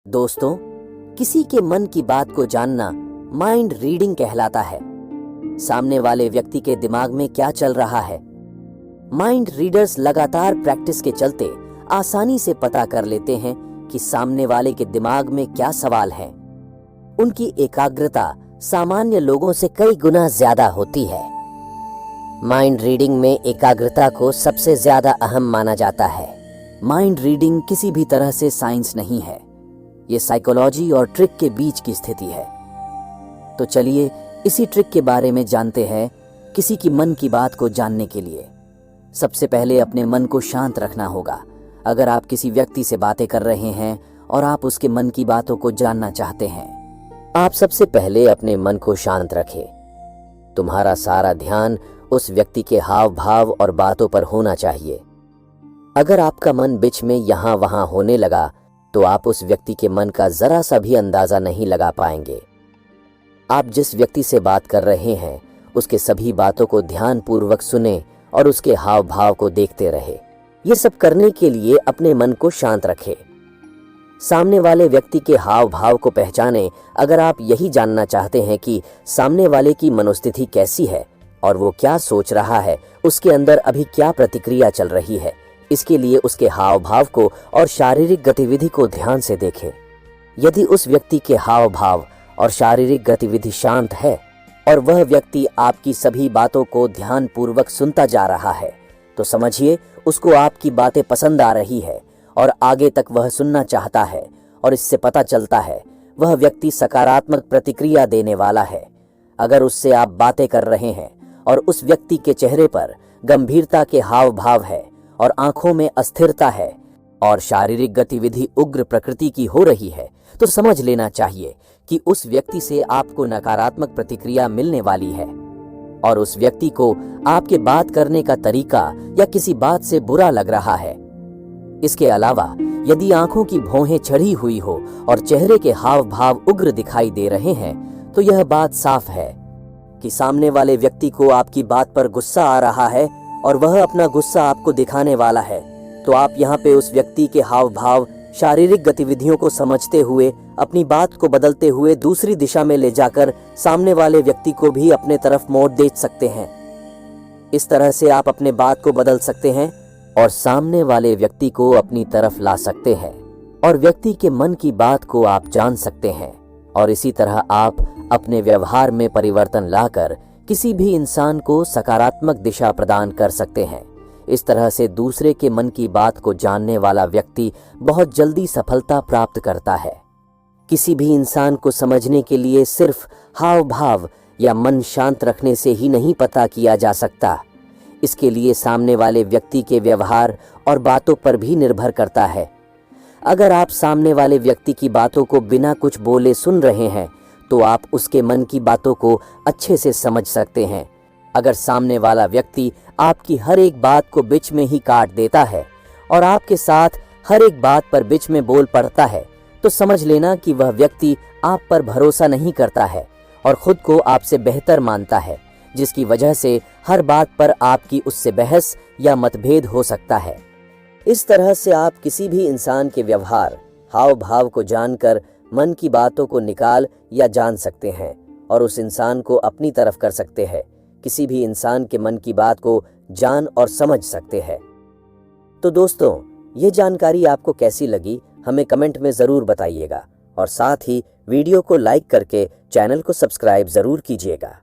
दोस्तों, किसी के मन की बात को जानना माइंड रीडिंग कहलाता है। सामने वाले व्यक्ति के दिमाग में क्या चल रहा है, माइंड रीडर्स लगातार प्रैक्टिस के चलते आसानी से पता कर लेते हैं कि सामने वाले के दिमाग में क्या सवाल है। उनकी एकाग्रता सामान्य लोगों से कई गुना ज्यादा होती है। माइंड रीडिंग में एकाग्रता को सबसे ज्यादा अहम माना जाता है। माइंड रीडिंग किसी भी तरह से साइंस नहीं है, ये साइकोलॉजी और ट्रिक के बीच की स्थिति है। तो चलिए इसी ट्रिक के बारे में जानते हैं। किसी की मन की बात को जानने के लिए सबसे पहले अपने मन को शांत रखना होगा। अगर आप किसी व्यक्ति से बातें कर रहे हैं और आप उसके मन की बातों को जानना चाहते हैं, आप सबसे पहले अपने मन को शांत रखें। तुम्हारा सारा ध्यान उस व्यक्ति के हाव भाव और बातों पर होना चाहिए। अगर आपका मन बीच में यहाँ वहां होने लगा तो आप उस व्यक्ति के मन का जरा सा भी अंदाजा नहीं लगा पाएंगे। आप जिस व्यक्ति से बात कर रहे हैं उसके सभी बातों को ध्यानपूर्वक सुने और उसके हाव भाव को देखते रहे। ये सब करने के लिए अपने मन को शांत रखें। सामने वाले व्यक्ति के हाव भाव को पहचानें। अगर आप यही जानना चाहते हैं कि सामने वाले की मनोस्थिति कैसी है और वो क्या सोच रहा है, उसके अंदर अभी क्या प्रतिक्रिया चल रही है, इसके लिए उसके हाव भाव को और शारीरिक गतिविधि को ध्यान से देखें। यदि उस व्यक्ति के हाव भाव और शारीरिक गतिविधि शांत है और वह व्यक्ति आपकी सभी बातों को ध्यानपूर्वक सुनता जा रहा है, तो समझिए उसको आपकी बातें पसंद आ रही है और आगे तक वह सुनना चाहता है। और इससे पता चलता है वह व्यक्ति सकारात्मक प्रतिक्रिया देने वाला है। अगर उससे आप बातें कर रहे हैं और उस व्यक्ति के चेहरे पर गंभीरता के हाव भाव है और आंखों में अस्थिरता है और शारीरिक गतिविधि उग्र प्रकृति की हो रही है, तो समझ लेना चाहिए कि उस व्यक्ति से आपको नकारात्मक प्रतिक्रिया मिलने वाली है और उस व्यक्ति को आपके बात करने का तरीका या किसी बात से बुरा लग रहा है। इसके अलावा यदि आंखों की भौहें चढ़ी हुई हो और चेहरे के हाव भाव उग्र दिखाई दे रहे हैं, तो यह बात साफ है कि सामने वाले व्यक्ति को आपकी बात पर गुस्सा आ रहा है और वह अपना गुस्सा आपको दिखाने वाला है। तो आप यहाँ पे उस व्यक्ति के हाव भाव, शारीरिक गतिविधियों को समझते हुए अपनी बात को बदलते हुए दूसरी दिशा में ले जाकर सामने वाले व्यक्ति को भी अपने तरफ मोड़ दे सकते हैं। इस तरह से आप अपने बात को बदल सकते हैं और सामने वाले व्यक्ति को अपनी तरफ ला सकते हैं और व्यक्ति के मन की बात को आप जान सकते हैं। और इसी तरह आप अपने व्यवहार में परिवर्तन लाकर किसी भी इंसान को सकारात्मक दिशा प्रदान कर सकते हैं। इस तरह से दूसरे के मन की बात को जानने वाला व्यक्ति बहुत जल्दी सफलता प्राप्त करता है। किसी भी इंसान को समझने के लिए सिर्फ हाव भाव या मन शांत रखने से ही नहीं पता किया जा सकता। इसके लिए सामने वाले व्यक्ति के व्यवहार और बातों पर भी निर्भर करता है। अगर आप सामने वाले व्यक्ति की बातों को बिना कुछ बोले सुन रहे हैं तो आप उसके मन की बातों को अच्छे से समझ सकते हैं। अगर सामने वाला व्यक्ति आपकी हर एक बात को बीच में ही काट देता है और आपके साथ हर एक बात पर बीच में बोल पड़ता है, तो समझ लेना कि वह व्यक्ति आप पर भरोसा नहीं करता है और खुद को आपसे बेहतर मानता है, जिसकी वजह से हर बात पर आपकी उससे बहस या मतभेद हो सकता है। इस तरह से आप किसी भी इंसान के व्यवहार, हाव भाव को जानकर मन की बातों को निकाल या जान सकते हैं और उस इंसान को अपनी तरफ कर सकते हैं। किसी भी इंसान के मन की बात को जान और समझ सकते हैं। तो दोस्तों, ये जानकारी आपको कैसी लगी हमें कमेंट में ज़रूर बताइएगा और साथ ही वीडियो को लाइक करके चैनल को सब्सक्राइब ज़रूर कीजिएगा।